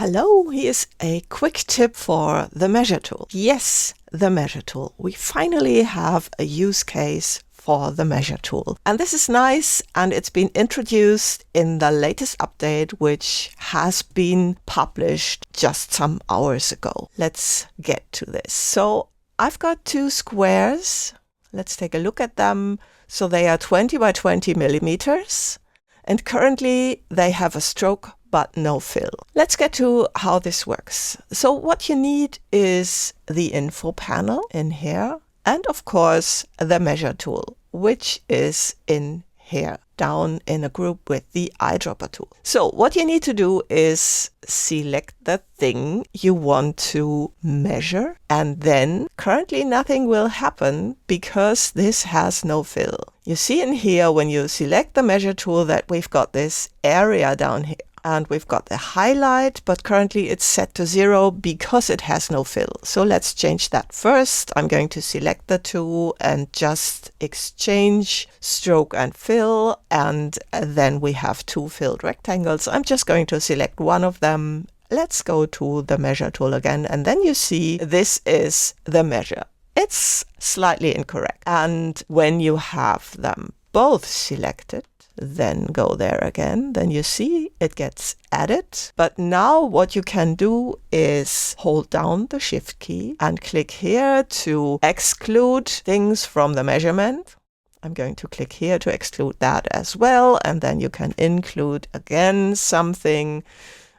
Hello, here's a quick tip for the measure tool. Yes, the measure tool. We finally have a use case for the measure tool. And this is nice, and it's been introduced in the latest update, which has been published just some hours ago. Let's get to this. So I've got two squares. Let's take a look at them. So they are 20 by 20 millimeters. And currently they have a stroke but no fill. Let's get to how this works. So what you need is the info panel in here, and of course the measure tool, which is in here, down in a group with the eyedropper tool. So what you need to do is select the thing you want to measure, and then currently nothing will happen because this has no fill. You see in here when you select the measure tool that we've got this area down here. And we've got the highlight, but currently it's set to 0 because it has no fill. So let's change that first. I'm going to select the two and just exchange stroke and fill. And then we have two filled rectangles. I'm just going to select one of them. Let's go to the measure tool again. And then you see this is the measure. It's slightly incorrect. And when you have them both selected, then go there again, then you see it gets added. But now what you can do is hold down the shift key and click here to exclude things from the measurement. I'm going to click here to exclude that as well, and then you can include again something.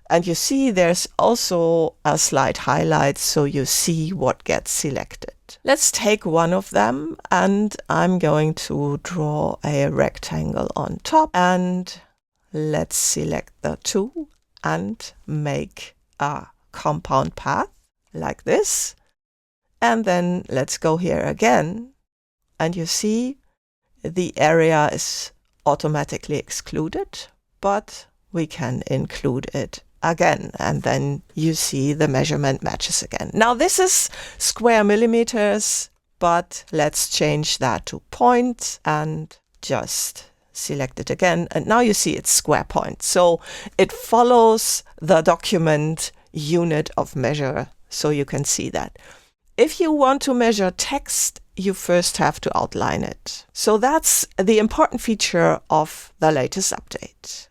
And you see there's also a slight highlight, so you see what gets selected. Let's take one of them, and I'm going to draw a rectangle on top, and let's select the two and make a compound path like this. And then let's go here again, and you see the area is automatically excluded, but we can include it again, and then you see the measurement matches again. Now this is square millimeters, but let's change that to point and just select it again. And now you see it's square point. So it follows the document unit of measure, so you can see that. If you want to measure text, you first have to outline it. So that's the important feature of the latest update.